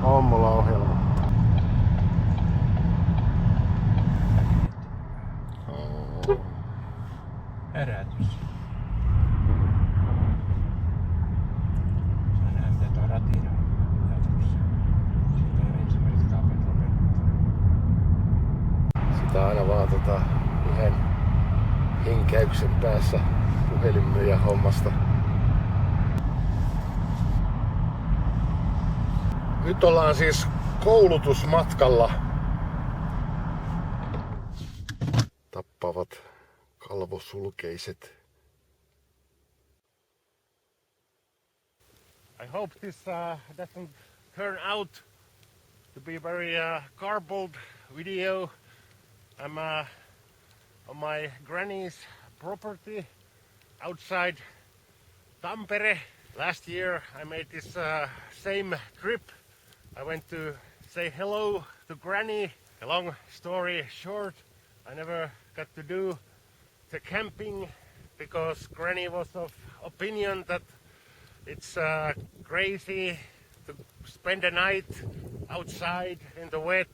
On mulla ohjelma. Herätys. Sä näet mitä tuo ratina jatkossa. Sitten on ensimmäiset kaapit lopettu. Sitä aina vaan yhden hinkäyksen päässä puhelinmyyjän hommasta. Nyt ollaan siis koulutusmatkalla. Tappavat kalvosulkeiset. I hope this doesn't turn out to be very garbled video. I'm on my granny's property outside Tampere. Last year I made this same trip. I went to say hello to Granny. A long story short, I never got to do the camping because Granny was of opinion that it's crazy to spend a night outside in the wet,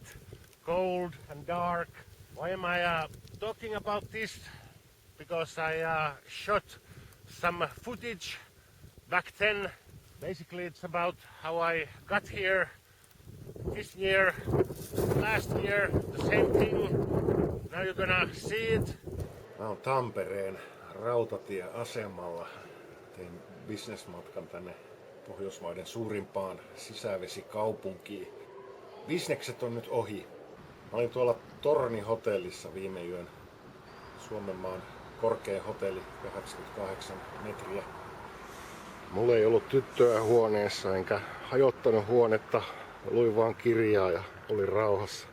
cold and dark. Why am I talking about this? Because I shot some footage back then. Basically it's about how I got here this year, last year, the same thing. Now you're gonna see it. Mä oon Tampereen rautatieasemalla. Tein bisnesmatkan tänne Pohjoismaiden suurimpaan sisävesikaupunkiin. Bisnekset on nyt ohi. Mä olin tuolla Torni-hotellissa viime yön. Suomenmaan korkein hotelli, 88 metriä. Mulla ei ollut tyttöä huoneessa enkä hajottanut huonetta. Luin vaan kirjaa ja olin rauhassa.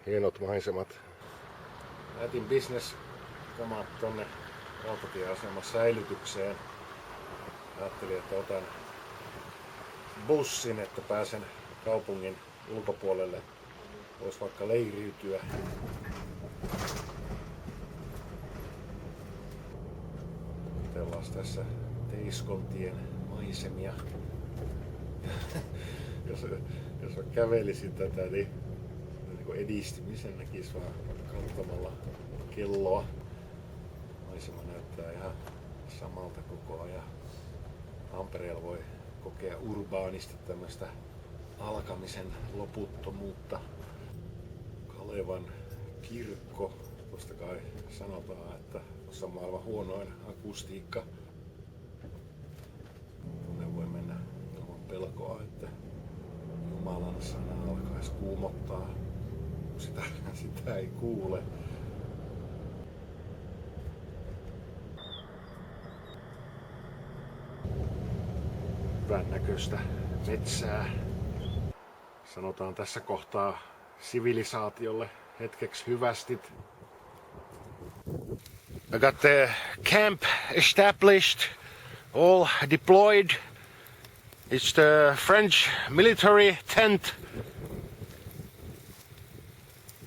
Hienot maisemat. Jätin bisneskamat tonne rautatieaseman säilytykseen. Ajattelin, että otan bussin, että pääsen kaupungin ulkopuolelle. Vois vaikka leiriytyä. Katsellaan tässä Teiskontien maisemia. jos mä kävelisin tätä, niin edistymisen näkis vaan katsomalla kelloa. Maisema näyttää ihan samalta koko ajan. Tampereella voi kokea urbaanisti tämmöistä alkamisen loputtomuutta. Kalevan kirkko, tosta kai sanotaan, että tuossa on maailman huonoin akustiikka. Tuonne voi mennä ilman pelkoa, että Jumalan sana alkaisi kuumottaa. Sitä ei kuule. Hyvän näköistä metsää. Sanotaan tässä kohtaa sivilisaatiolle hetkeksi hyvästit. I got the camp established, all deployed. It's the French military tent.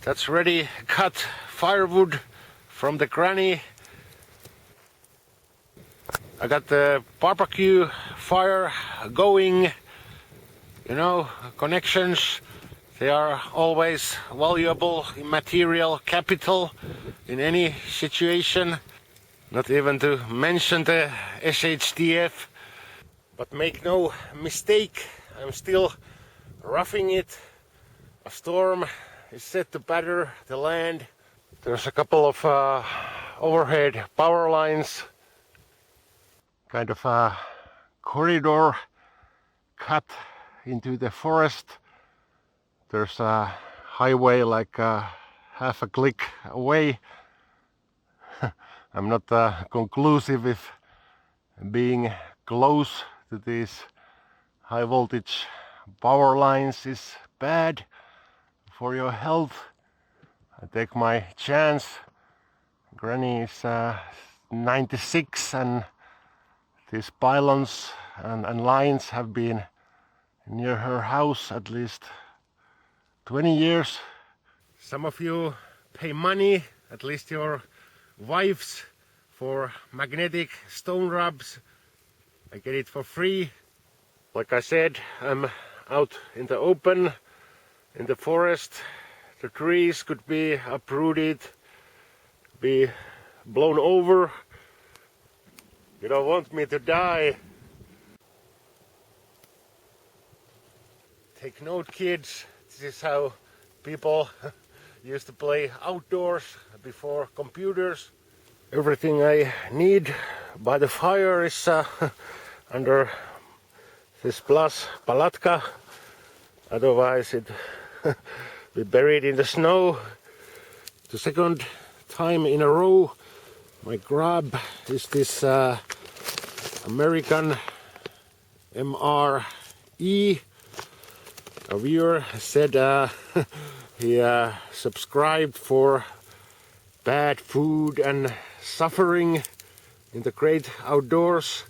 That's ready, cut firewood from the granny. I got the barbecue fire going. You know, connections, they are always valuable material capital in any situation. Not even to mention the SHTF. But make no mistake, I'm still roughing it. A storm is set to batter the land. There's a couple of overhead power lines. Kind of a corridor cut into the forest. There's a highway like half a click away. I'm not conclusive if being close to these high voltage power lines is bad for your health. I take my chance. Granny is 96 and these pylons and lines have been near her house at least 20 years. Some of you pay money, at least your wives, for magnetic stone rubs. I get it for free. Like I said, I'm out in the open, in the forest. The trees could be uprooted, be blown over. You don't want me to die. Take note, kids. This is how people used to play outdoors before computers. Everything I need by the fire is under this plus palatka. Otherwise it be buried in the snow. The second time in a row my grab is this American MRE. A viewer said he subscribed for bad food and suffering in the great outdoors.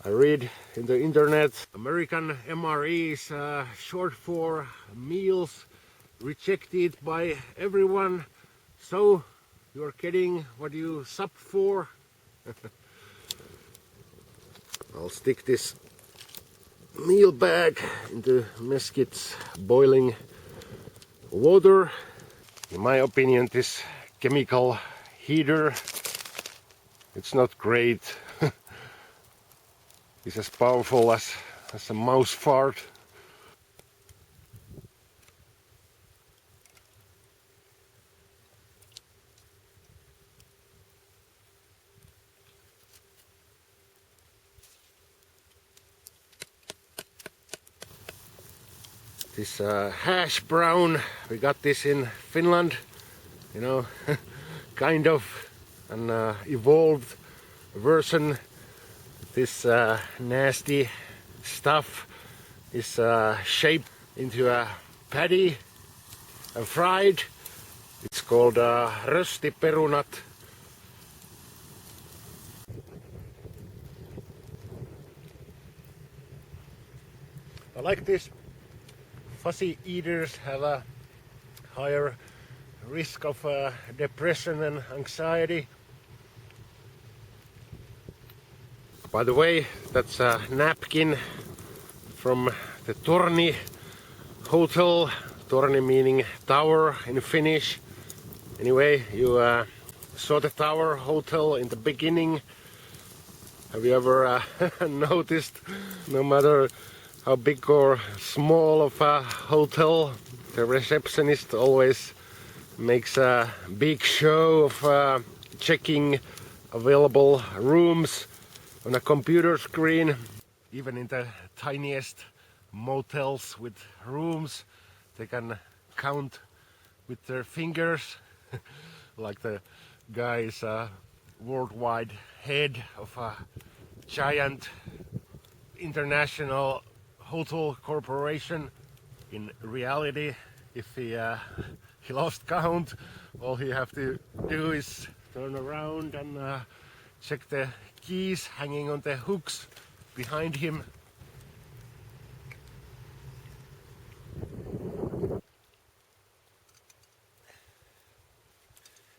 I read in the internet American MRE is short for meals rejected by everyone, so you're getting what you sub for. I'll stick this meal bag into Meskit's boiling water. In my opinion, this chemical heater, it's not great. It's as powerful as a mouse fart. This hash brown, we got this in Finland, you know, kind of an evolved version. This nasty stuff is shaped into a patty and fried. It's called röstiperunat. I like this. Fuzzy eaters have a higher risk of depression and anxiety. By the way, that's a napkin from the Torni hotel. Torni meaning tower in Finnish. Anyway, you saw the tower hotel in the beginning. Have you ever noticed, no matter how big or small of a hotel, the receptionist always makes a big show of checking available rooms on a computer screen. Even in the tiniest motels with rooms, they can count with their fingers. Like the guy is a worldwide head of a giant international hotel corporation. In reality, if he lost count, all he have to do is turn around and check the keys hanging on the hooks behind him.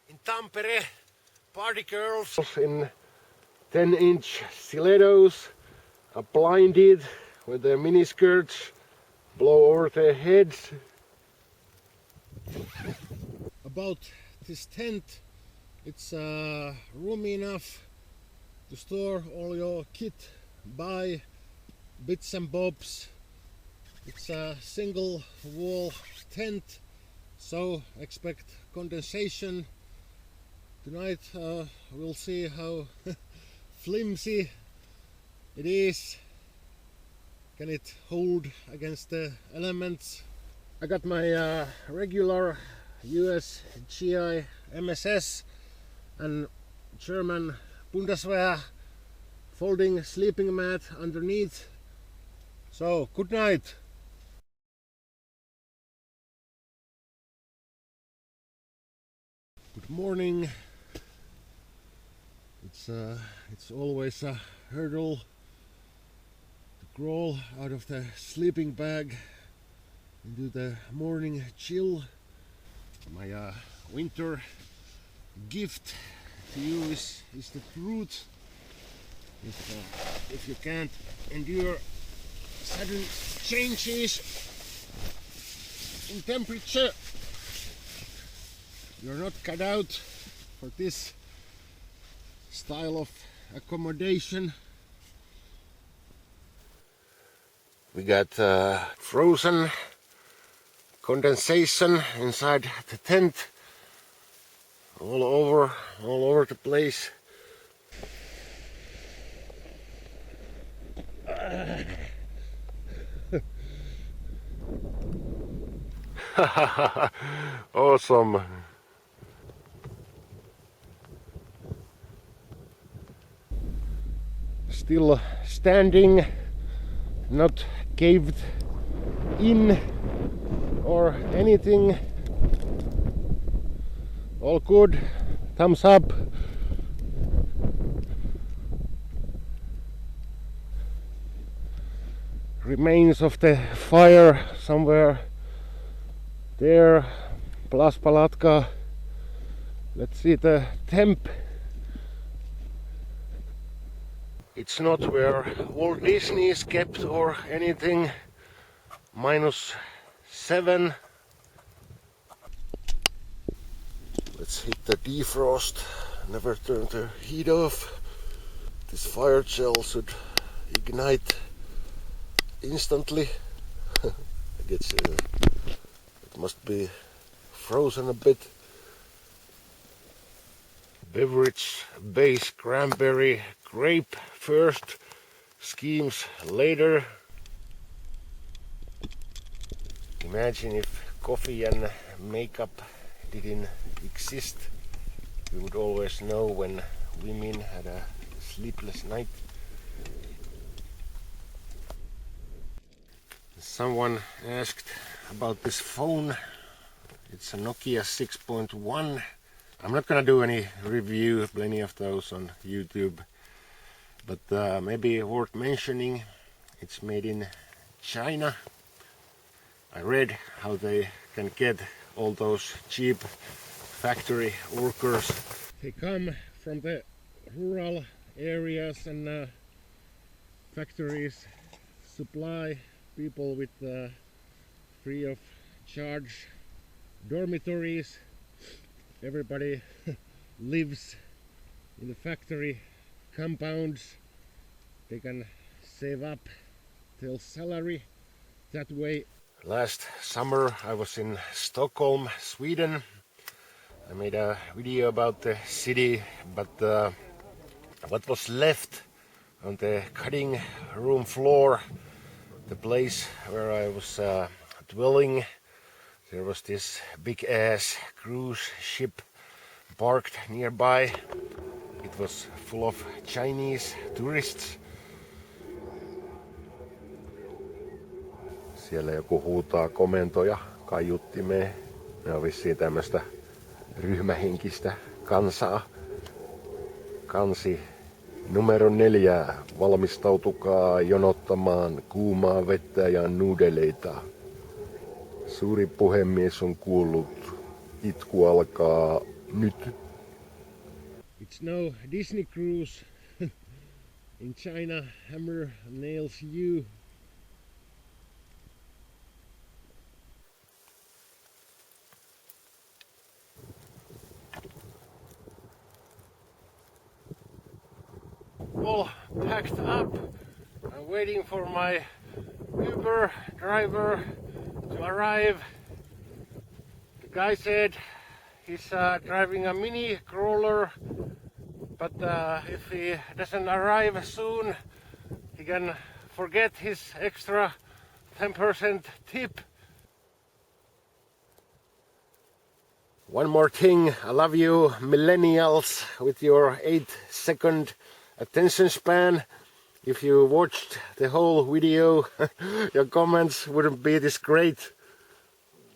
In Tampere, party girls in 10-inch stilettos are blinded with their miniskirts, blow over their heads. About this tent, it's roomy enough to store all your kit, buy bits and bobs. It's a single wall tent, so expect condensation. Tonight we'll see how flimsy it is. Can it hold against the elements? I got my regular US GI MSS and German Bundeswehr folding sleeping mat underneath. So, good night. Good morning. It's always a hurdle to crawl out of the sleeping bag into the morning chill. My winter gift to you is the truth. If you can't endure sudden changes in temperature. You're not cut out for this style of accommodation. We got frozen condensation inside the tent, all over the place. Awesome. Still standing, not caved in or anything. All good. Thumbs up. Remains of the fire somewhere there, plus palatka. Let's see the temp. It's not where Walt Disney is kept or anything. -7. Let's hit the defrost. Never turn the heat off. This fire gel should ignite instantly. I guess it must be frozen a bit. Beverage base cranberry grape first, schemes later. Imagine if coffee and makeup didn't exist. We would always know when women had a sleepless night. Someone asked about this phone. It's a Nokia 6.1. I'm not gonna do any review, plenty of those on YouTube, but maybe worth mentioning, it's made in China. I read how they can get all those cheap factory workers. They come from the rural areas and factories supply people with free of charge dormitories. Everybody lives in the factory compounds. They can save up till salary that way. Last summer I was in Stockholm, Sweden. I made a video about the city, but what was left on the cutting room floor, the place where I was dwelling, there was this big ass cruise ship parked nearby. It was full of Chinese tourists. Siellä joku huutaa komentoja kaiuttimeen. Ne on vissiin tämmöstä ryhmähenkistä kansaa. Kansi numero 4. Valmistautukaa jonottamaan kuumaa vettä ja nuudeleita. Suuri puhemies on kuollut. Itku alkaa nyt. It's no Disney cruise. In China, hammer nails you. All packed up. I'm waiting for my Uber driver to arrive. The guy said he's driving a mini crawler, but if he doesn't arrive soon, he can forget his extra 10% tip. One more thing, I love you millennials with your 8-second attention span. If you watched the whole video, your comments wouldn't be this great.